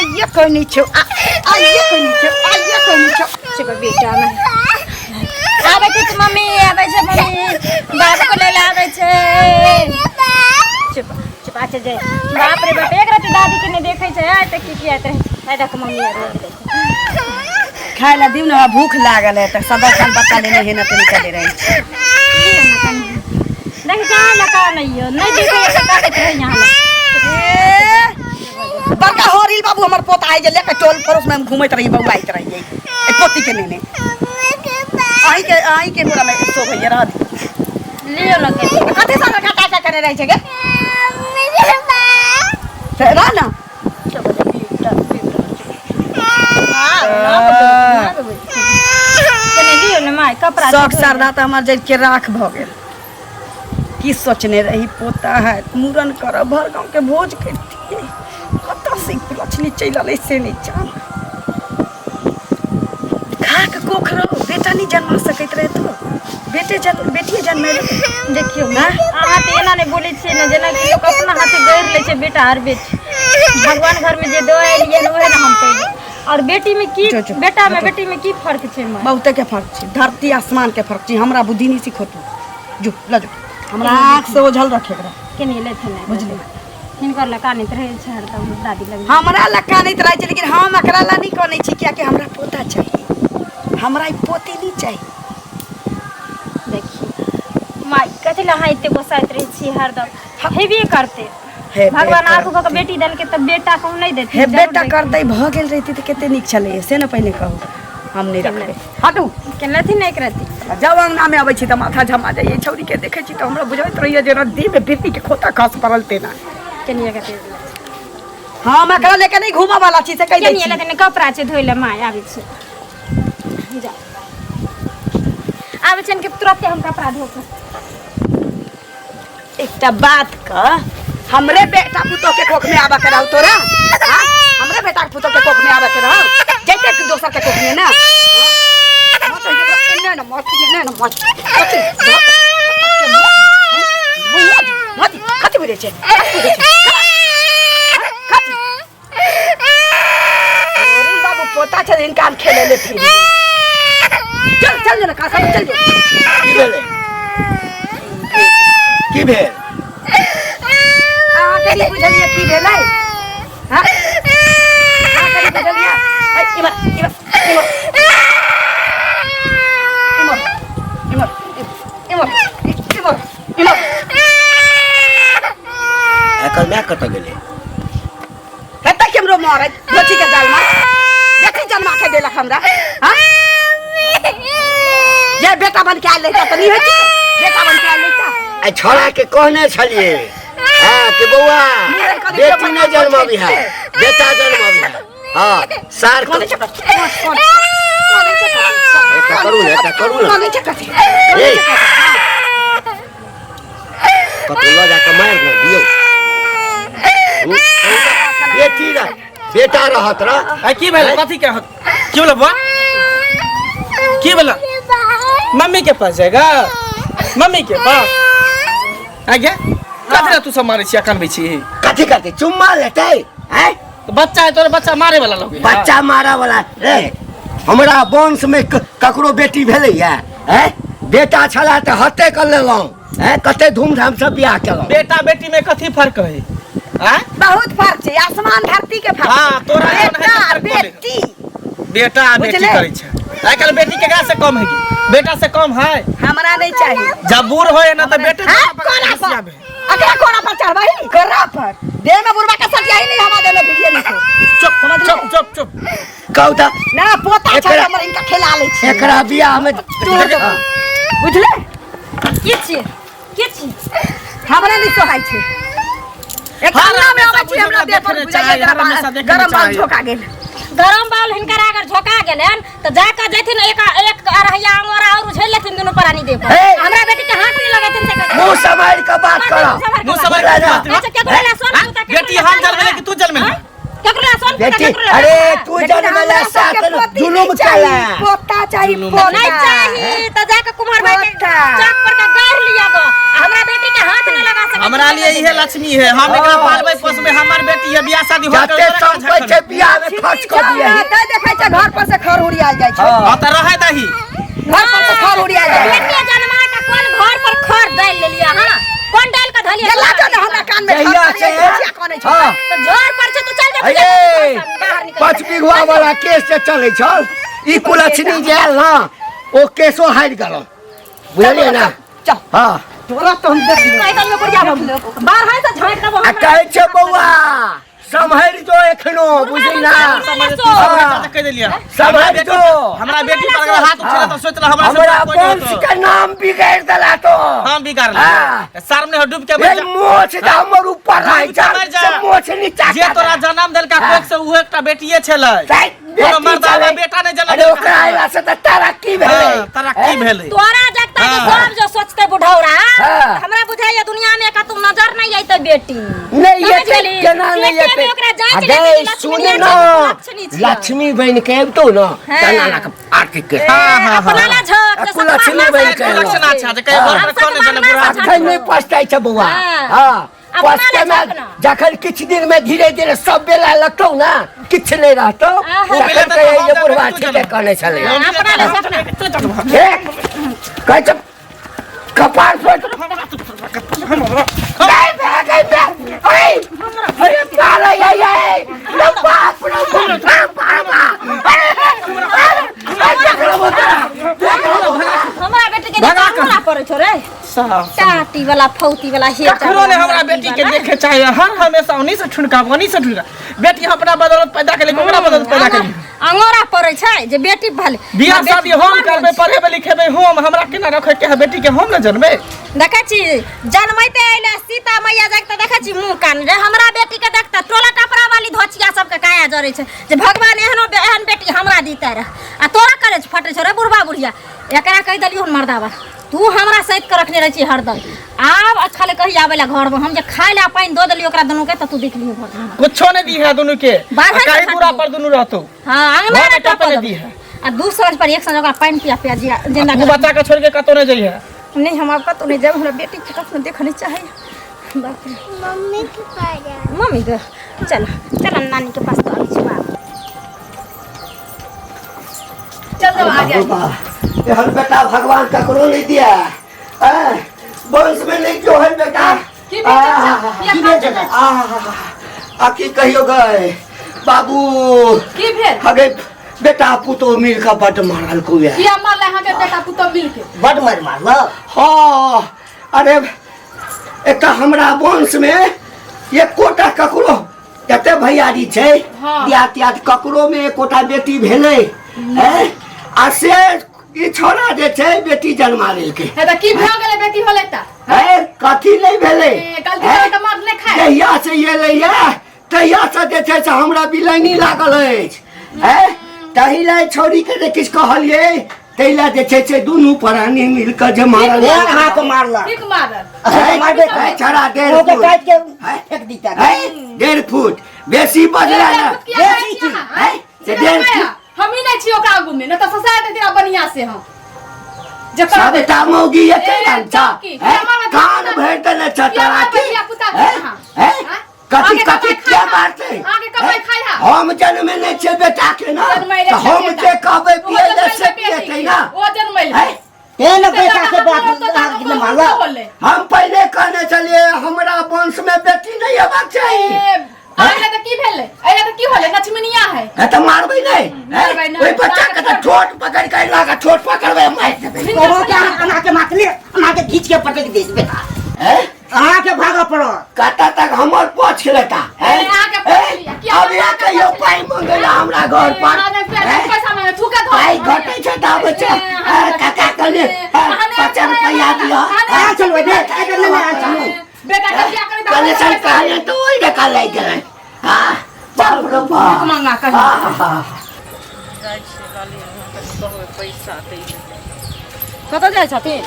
आइए कोई नहीं छो आइए कोई नहीं छो आइए कोई नहीं छो चुप बेटा में आबै छै मम्मी आबै छै मम्मी बाप को ले आबै छै चुप चुप आ जाए बाप रे बाप एक रात दादी के ने देखै छै आ त की किया है देख मम्मी खाए ला दिउ ना भूख लागल है त सदा खान बता लेने है ना तो निकले रहे देख जा लगा नहीं देखे का रहे यहां बड़का होरिल बाबू हमर पोता आइ जे लेके टोल परोस में घुमैत रही बौआइत रही ए पोती के नेने आई के पूरा में सो भैया रह लियो न के कते साल का का करे रही छै गे रह ना लियो न माय कपड़ा शौक सरदा त हमर जे के राख भ गेल की सोचने रही पोता है मूरन कर भर गांव के भोज करती कत से लछनी चल से नहीं जान खाक कोखरो बेटा नहीं जन्मा सकैत रहे तो बेटी जन्मे देखियो ना अहाँ त एना ने बोलै छियै न जेना कि लोग अपना हाथे गैर ले छै बेटा और बेटी भगवान घर में जे दो एलिए ओहे ना हम कहि और बेटी में की बेटा में बेटी में की फर्क छै मां बहुते के फर्क छै धरती आसमान के फर्क छै हमरा बुद्धि नहीं सिखतो जो ला जो हमरा आँख से ओझल रखे के नहीं लेथे नहीं बुझले हिनकर लका नहीं रहे छै हरदम दादी लग हमरा लका नहीं रहे छै लेकिन हम एकरा ला नहीं कनै छी किया कि हमरा पोता चाहिए हमरा ई पोती नहीं चाहिए देखिए माई कथि ला हाइते बसाइत रहे छी हरदम हेबे करते भगवान आगू को बेटी दल के तब बेटा को नहीं देते हे बेटा करते भ गेल रहिती त केते निक छले से न पहले कहू हम नहीं रखले हटू केनथि नहीं करती जब अंगना में आबै छी त माथा झमा जाइए छौरी के देखे छी त हमरा बुझाइत रहिए जे नदी में बेटी के खोता खस पड़ल तेना केनिया के हां मैं एकरा लेके नहीं घुमा वाला छी से कह दे छी केनिया लेके कपड़ा छै धोइले माय आबै छी जा आबै छन के तुरंत हम कपड़ा धो के एकटा बात क हमरे बेटा पुतो के कोख में आबा कराऊ तोरा हां हमरे बेटा के पुतो के कोख में आबा कराऊ जैते के दोसर के कोख में ना मत ये ना मत कति बजे छे अरे बाबू पोता छे इनका खेले ले फिर चल ना का सब चल की भेल आ के बुझलिए की भेलै हां आ के बुझलिए इमर एकर मैं कत गेले हेता केमरो मारे दोची के जाल में बेटी जन्मा के देलक हमरा हां जे बेटा बन के आइल त नहीं होती बेटा बन के आइल त ए छोरा के कहने छलिए हां के बौआ बेटी ने जन्म बिहा बेटा जन्म बिहा हां सार कोने चकत एका करू ना कोने चकत ए कतला जाके मार ना दियो बेटी रा बेटा रहत रा आ की भेल कथि के की बोला बा की बोला मम्मी के पास जाएगा मम्मी के पास आगे कथि तू सब मारे छिया कानबे छी कथि करते चुम्मा लेते हैं तो बच्चा है तोरे बच्चा मारे वाला लोग बच्चा मारा वाला रे हमरा वंश में ककरो बेटी भेलैया हैं बेटा छला त हते कर लेलौ हैं कते धूमधाम से बियाह केलौ बेटा बेटी में कथि फर्क है हैं बहुत फर्क है आसमान धरती के फर्क हां तोरा बेटा बेटी बेटा बेटी करे छै आइ कल बेटी के से कम है बेटा से कम है हमरा नहीं चाहिए जब बूढ़ होए ना तो बेटे अगला कोना पर चढ़वाई कोना पर देह में बुरबा का सटिया ही नहीं हवा दे में भिड़िए नहीं चुप समझ चुप कहता ना पोता छै हमर इनका खिला ले छी एकरा बियाह में बुझले के छी हमरा नहीं सोहाय छै एक खाना में आबै छी हमरा देह पर बुझाइए गरम बाल झोका गेल गरम बाल हिनकर अगर झोका गेलन त जाके जथिन एक अरहिया अंगोरा और उछल लेथिन दोनों प्राणी देह पर हमरा बेटी के हाथ नहीं लगेथिन से मुंह संभाल के बात करो मुंह संभाल के बात अच्छा केकरो ला सोन बेटी हम जल में कि तू जल में केकरो ला सोन बेटी अरे तू जन्म ले साथ जुलुम केला पोता चाहिए पोता नहीं चाहिए त जाके कुमार भाई के चौक पर का गाड़ लिया गो हमरा बेटी के हाथ नहीं लगा सके हमरा लिए यही लक्ष्मी है हम एकरा पालबै पोसबै हमर बेटी है बियाह शादी हो जाते संपत्ति बियाह साले खर्च कर दिए तै देखै छै घर पर से खर उड़ियाल जाइ छै हां त रहे दही घर पर से खर उड़ियाल जाइ छै बेटी जन्मा के कोन घर पर खर डाल लेलिया हां कोन डाल के धलिया गेला जो न हमरा कान में जहिया खर से करिया कोने छै हां तो घर पर से तू चल जा अरे बाहर निकल 5 बिघवा वाला केस से चले छल ई कुलछनी जेल ना ओ केसो हारि गेल बुझलिए ना चल हां तोरा तो हम देख नहीं तो लोग जा बाहर है तो झांक देबो आ कहै छै बौआ सम्हरि जो एखनो बुझी ना कह देलिया सम्हरि जो हमरा बेटी पर अगर हाथ उठेला त सोच रहा हमरा वंश के नाम बिगाड़ देला तो हम बिगाड़ हाँ। ले सामने हो डूब के ए मर जा मोछ दा हमर ऊपर रह जा मर जा। से मोछ नीचा जे तोरा जन्म देलका हाँ। कोख से उहे एकटा बेटिए छलै कोनो कोनो मर्दावा बेटा नहीं जन्म अरे देलका। ओकरा आइला से त तारा की भेलै हाँ, तारा की भेलै तोरा जगता के हाँ। सब जो सोचते बुढ़ौरा हाँ। हमरा बुझाइए दुनिया में का तू नजर नहीं आइते बेटी नहीं समझ येते गेली? केना नहीं बेटे येते में ओकरा जांच अगे लेके लक्ष्मी सुन नहीं ना आइते, लक्ष्मी छियै। लक्ष्मी बन के आबतो ना हाँ। तना ना के आरती के हाँ, हाँ, अपना हाँ। ला झक कुल लक्ष्मी बन के लक्षण अच्छा जे कहीं घर पर कौन जन्म बुरा अखन नहीं पछताई छ बौआ हाँ। हां अपना पछते ले में झकना। जखन किछ दिन में धीरे धीरे सब बेला लगतौ ना किछ नहीं रहतौ आहा। तखन तो कहे हम ये जब बुढ़वा तू ठीक जन्म। कहने छले अपना ले झकना कह छ कपार फोट नहीं भागे अरे अरे पाला ये लो बाप रे बाप हमरा बेटी के हमरा पड़े छो रे टाटी वाला फौती वाला हे कखनो ने हमरा बेटी के देखे चाहिए हर हमेशा उन्हीं से ठुनका बेटी अपना बदौलत पैदा केले ओकरा बदौलत पैदा केले अंगोरा पड़े छै जे बेटी भले बियाह शादी हम करबे पढ़ेबे लिखेबे हम हमरा केना रखे के है बेटी के हम न जनबे देखै छी जन्मैते आइले सीता मैया जाके त देखै छी मुंह कान रे हमरा बेटी के देखता टोला टपरा वाली धोचिया सब के काया जरे छै जे भगवान एहन बेटी हमरा दीते रह आ तोरा करे छ फटे छ रे बुढ़वा बुढ़िया एकरा कह दलियो मर्दावा तू हमरा सहित के रखने रह छी हरदम आब अच्छा ले कही आवेला घर में हम जे खाय ला पानी दो देलियो ओकरा दुनू के त तू देख लियो घर में कुछो ने दी है दोनों के बाहर से कहीं खा दूरा दी। पर दोनों रहतो हां अंगना घर रे में टपे टपे दी है आ दू साल पर एक साल ओकरा पानी पिया जिंदा तू बच्चा के छोड़ के कतो न जइहे नहीं हम आपका तो नहीं जब हमरा बेटी के कखनो देखने चाहिए बाप रे मम्मी के पास जा मम्मी के चल चल नानी के पास तो आई छी बाप चल दो आ गया हर बेटा भगवान ककरो नहीं दिया वंश में नहीं क्यों है बेटा की कहियो गए बाबू की भेल हगे बेटा पुतो मिल का बट मारल को है किया मारले हां के बेटा पुतो मिल के बट मारल हाँ अरे एक हमरा वंश में एक कोटा ककरो कते भैयारी छै दिया तिया ककरो में एक कोटा बेटी भेलै आ से ई छोरा जे छै बेटी जन्मा लेलकै हे त की भ गेले बेटी होले त कथी नहीं भेलै गलती के मार नहीं खाए जहिया से ये लैया तहिया से जे छै से हमरा बिलैनी लागल अछि तहिला छोरी के जे किछ कहलिए तहिला जे छै से दुनू प्राणी मिल के जे मारल हाथ मारला ठीक मारल मारबे छड़ा 1.5 फुट काट के फेंक दीता 1.5 फुट बेसी बजला ना से 1.5 फुट हम ही नहीं छी ओकरा आगू में न त फसा दे तेरा बढ़िया से हम जे कर दे सबटा मौगी एते जानता की? कान भर देने छतरा की कथी कथी क्या मारते आगे कमाई खाई हा हम जन्म नहीं छे बेटा के ना जन्मैले तो छे हम बेटा। जे कहबै ओ पिए जन्मैले से बेटी पिएतै के। ना ओ जन्मैले तेन बेटा से बात तो मारला बोले हम पहले कहने चलिए हमरा वंश में बेटी नहीं हेबाक चाहिए आइले त की भेले आइले त की होले लक्ष्मीनिया है है तो मारबै नहीं मारबै नहीं। ओई बच्चा के तो ठोट पकड़ के लागा ठोट पकड़बै मार देबै तोरो के अना के मातले अना के खींच के पटक दे बेटा अना के भागा पड़ो कता तक हमर पोछ लेता अरे आके पूछ लिया, क्या अब या कहियो पाई मंगला हमरा घर पर पैसा में थूका धो पाई घटे छै त बच्चा काका कहले 50 रुपया दियो आ चल दे अगर नहीं आ चल बेटा का क्या करे कहले सर कहले तो ओई देखा लै गेलै हां बाप रे बाप मंगा कर कत जाय छथिन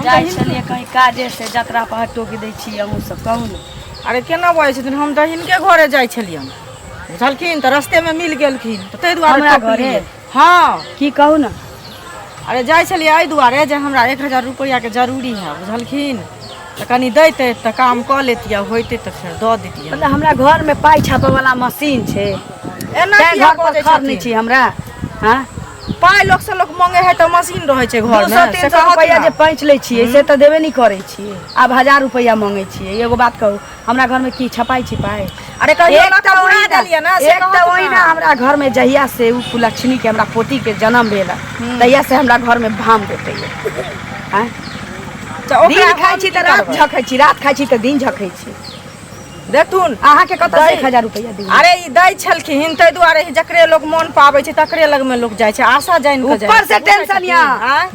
जाय छलिए कहीं काजे से जकरा पर टोकी दै छी हमहू सब कहू ने अरे केना बोलै छथिन हम तऽ हिनके घरे जाइ छलियन बुझलखिन तऽ रस्ते में मिल गेलखिन तऽ ताहि दुआरे हमरा टोकलियै। घरे? हाँ की कहू ने अरे जाइ छलियै एहि दुआरे जे हमरा 1000 रुपया के जरूरी है बुझलखिन तो कनी दैते तो काम कऽ लेतियै होइते तो फिर दऽ देतियै मतलब हमरा घर में पाई छापे वाला मशीन छे एना तैं किया घर पर बजै खर नहीं छथिन? छी हमरा हाँ पाइ लोक से लोक मांगे है तो मशीन रहे छै घर 200-300 रुपया जे पैंच ले छियै से तो देबे नहीं करे छियै आब 1000 रुपया मांगे छियै एगो बात कहू हमरा घर में की छपाई छिपाई अरे कहियो एक ना तो उड़ा वही ना- देलियै ना से एक तो वही ना हमरा घर में जहिया से उ कुलक्षणी के हमरा पोती के जन्म भेल तहिया से हमरा घर में भाम देते हैं दिन खाई छी तो रात झकै छी रात खाई छी तो दिन झकै छी देखथुन अहाँ के कत दै- 1000 रुपया दी अरे ई दै छलखिन ताहि दुआरे जकरे लोग मन पाबै छै तकरे लग में लोग जाइ छै आशा जानि के ऊपर से टेंशन या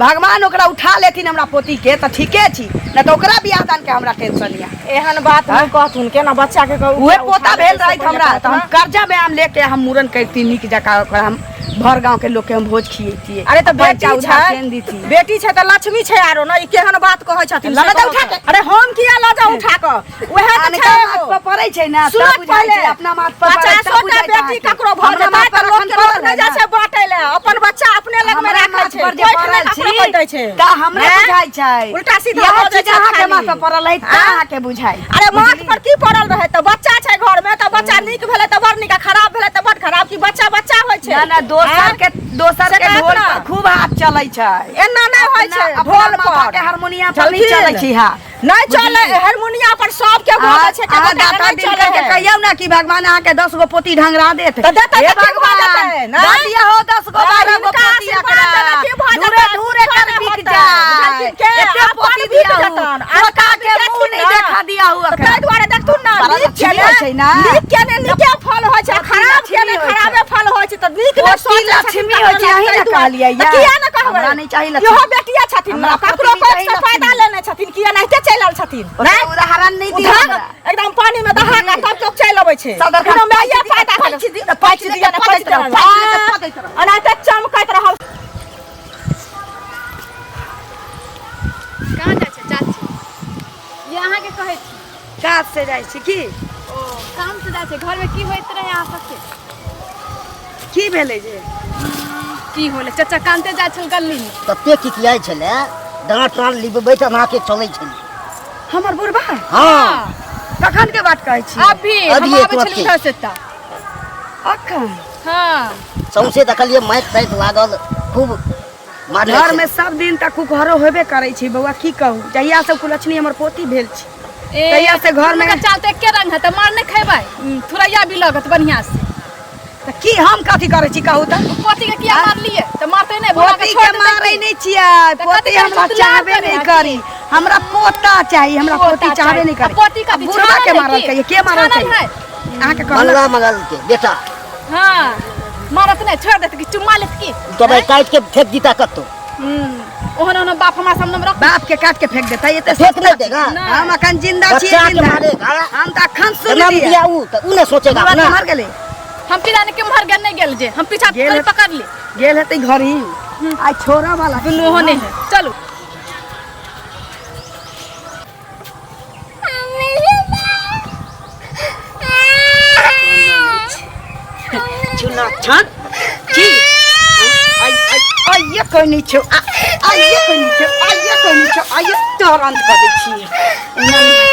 भगवान ओकरा उठा लेथिन हमरा पोती के तो ठीके छी न तो ओकरा बियाह दान के हमरा टेंशन या एहन बात नहीं कहथुन केना बच्चा के कहू उहे पोता भेल रहित हमरा तो हम कर्जा में हम लेके हम मूरन करती निक जका ओकरा हम भर गांव के लोग के हम भोज खिएतिए अरे तो बेटी उधार छै केन दीती बेटी छै तो लक्ष्मी छै आरो ना ई केहन बात कहै छथिन लऽ जा उठा के। अरे हम किया लऽ जा उठा के उहे तो अनका छै माथ पर पड़ै छै ना सुनत तब बुझाइ छै अपना माथ पर पड़ै 50 तब बुझाइ टा बेटी ककरो भऽ जेतै त लोग के लोग नहि जाइ छै बाटै ले अपन बच्चा अपने लग में राखै छै पर जे कोइ पड़ल नहि छी ककरो दै छै त हमरे हैं? बुझाइ छै उल्टा सीधा यह भऽ जाइ चीज छै अहाँ के खाली। माथ पर पड़ल है त अहाँ के बुझाइ अरे माथ पर की पड़ल रहे त बच्चा छै घर में त बच्चा नीक भेलै त बड़ नीक आ खराब भेलै त बड़ खराब की बच्चा बच्चा होइ छै ना ना दोसर हैं? के से कहत ढोल ना। पर खूब हाथ चलै छै एना नहि होइ छै अपना ढोल माथा पर के हारमोनिया पर नहीं चलखिन। चलै छै हा नहीं चले हारमोनिया पर सब के बाजै छै अहाँ के दाता नहीं दिन चले करके कहियौ ना कि भगवान अहाँ के 10 गो पोती ढंगरा देत तो देता हे तो की भऽ जेतै, भगवान ना? दादिया हो 10 गो 12 गो हिनका पोती आशीर्वाद एकरा देला की भऽ दूरे जेतै, दूरे कर थोड़े बिक होतै, जाए बुझलखिन के? एते अपन पोती बिक दिया जेतन, पोता के मुंह नहीं देखा दिया हुआ तो ताहि दुआरे देखथुन ना बड़ा नीक लक्ष्मी के होइ छै ना। नीक के ने नीके फल होइ छै पोती खराब के ने लक्ष्मी होइ खराबे फल होइ छै त नीक ने पोती सोचै छथिन लक्ष्मी तकरा होइ छै, लग अहीं ताहि ने दुआरे। कहलियै तऽ या। किया ने कहबै हमरा नहीं चाही लक्ष्मी। इहो बेटिया छथिन हमरा ना पोती ककरो नहीं कोई चाही से फायदा लक्ष्मी। लेने छथिन किया नहीं चलि आयल छथिन ओकरा उदाहरण नहीं दिया उधार हमरा। एकदम पानी में दहा के तब लोग चलि अबै छै सदर कोनो खा- मैया फायदा पाँच दिया, पाँच दिया ने पाँच दिया अनाते चमकैत रहल कहाँ जाइ छै चाची ये अहाँ के कहै छी काज से जाइ छी की ओ काम से जाइ छै घर में की होइत रहे अहाँ सबके की भेलै जे की होले चाचा कांते जाइ छल गली में तते किकियाइ छलै डाँट टाँट लिबबै तऽ अहाँके चलै छलै हमर बुढ़बा हाँ कखन के बात कहै छी अभी हम अभिये आबै तुरंते। छली उधर से ता अखन हाँ सौंसे देखलियै माइक ताइक लागल खूब मारले घर छै। में सब दिन तक कुकहरो होबे करै छी बौआ की कहू जहिया से कुलक्षणी हमर पोती भेल छी तहिया से घर में चाल तो एके रंग है तो मार नहीं खेबै थोड़ैया भी लगत बढ़िया से त की हम कथी करै छी कहू त पोती के किया मार लिए तो मारते नहीं भोला पोती छोड़ के देतै मारै की? नहीं छियै तऽ पोती कथी हमरा करै छी? चाहबे दुलार नहीं करै करी हमरा पोता चाहिए हमरा पोता पोती चाहबे चाही। नहीं करी आ पोती कथी बुढ़वा छानल के है मारल की? कहिए के मारल छानल कहिए है? अहाँ के कहल मंगला मंगल के बेटा हाँ मारत नहीं छोड़ देते कि चुम्मा लेत की तब काटि के फेंक दीता कत्तो ओहन ओहन बाप हमरा सामने में रख बाप के काट के फेंक देता ये तो फेंक नहीं देगा हम अखन जिंदा छी बच्चा के जिंदा मारेगा हम त अखन सुन जन्म लिए दिया ऊ तो ऊ ने सोचेगा बुढ़वा अपना मर गेलै हम किराने के मर गए नहीं गेल जे हम पीछा गेल कल है। पकड़ ली गेल हेतै घर ही आई छोरा वाला दुनू ओहने है चलो चुना छन की आई आई आई ये कोई नहीं छो आई ये कोई नहीं छो आई ये कोई नहीं छो आई ये तुरंत कर दै छी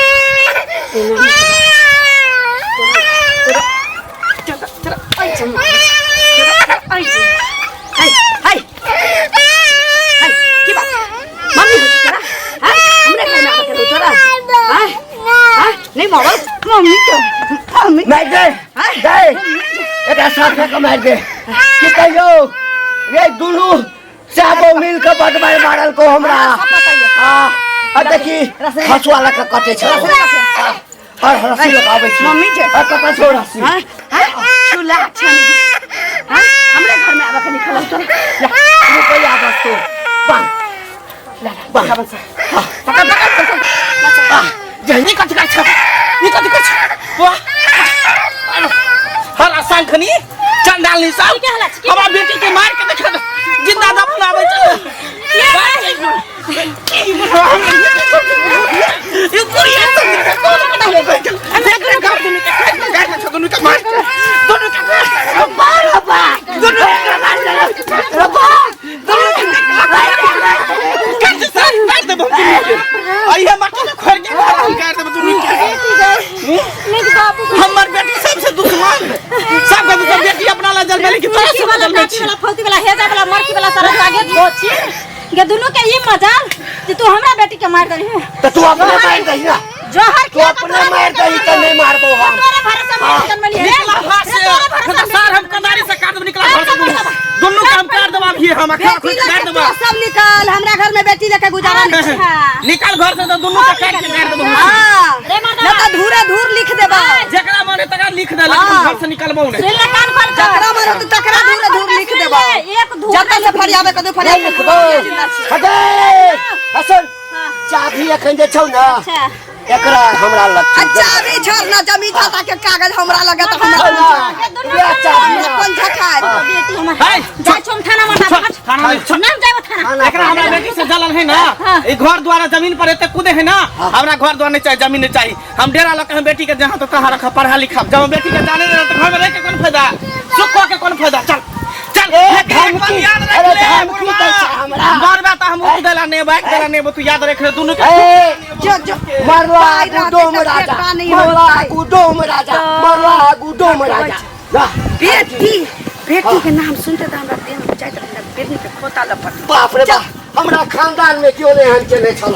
नहीं मारो मम्मी तो मम्मी मार दे दे एकरा साथे के मार दे की कहियो रे दुनू साबो मिल के बटमार मारल को हमरा हां आ देखी हसुआ लगा कटे छ हर हसी लगाबै छी मम्मी जे आ कटा छोड़ा सी हां चूल्हा छान हां हमरे घर में आबा के निकल तो रुपया बस तो बन बन पकड़ पकड़ जहनी कथी कर छ नी कथी कर छ वाह हर आसान खनी चंडालनी साहब हमरा बेटी के मार के देखा जिंदा दफनाबै छ ये पूरी दोनों कहली कि लड़की वाला नाची वाला फौती वाला हेजा वाला मरकी वाला सारा आगे धोची ये दोनों के ये मजाल कि तू हमरा बेटी के मार दही तो तू अपने मार दही ना जोहर तू अपने मार दही तो नहीं मारबो हम तोरे भरोसे में जन्मली है निकला हाथ से सार हम कनारी से काट दब निकला घर से दोनों काम कर दब अभी हम अखा खुद काट दब सब निकाल हमरा घर में बेटी लेके गुजारा नहीं है। निकाल घर से तो दोनों का काट के काट दब हां रे ना तो धूरे धूर लिख देबा जेकरा माने तका लिख दे लेकिन घर से निकलबो नहीं सुन ले कान खोल जकरा मारे तो तकरा धूरे धूर लिख देबा एक धूर जतन से फरियाबे कदू फरियाब लिखबो हटे हसन चाभी अखन जे छौ ना एकरा हमरा लग अच्छा भी छोड़ना जमीन जाता के कागज हमरा लगे तो हमरा कौन झकाए बेटी हमर हाय जा छोम थाना में थाना में नाम जाबो थाना एकरा हमरा बेटी से जलन है ना ई घर द्वारा जमीन पर एते कूदे है ना हमरा घर द्वारा नहीं चाहिए जमीन नहीं चाहिए हम डेरा लग के बेटी के जहां तो तहां रखा पढ़ा लिखा जब बेटी के जाने नहीं तो घर में रह के कौन फायदा सुख के कौन फायदा चल चल धमकी याद रख अरे ले धमकी तो हमरा मारबा त हम उठ देला ने बाइक देला ने तू याद रख ले दोनों के जो जो मरवा गुडोम राजा मरवा गुडोम राजा मरवा गुडोम राजा ना बेटी बेटी के नाम सुनते तो हमरा देह में जाइत रहता बेटी के खोता लपट बाप रे बाप हमरा खानदान में क्यों नहीं हम चले छल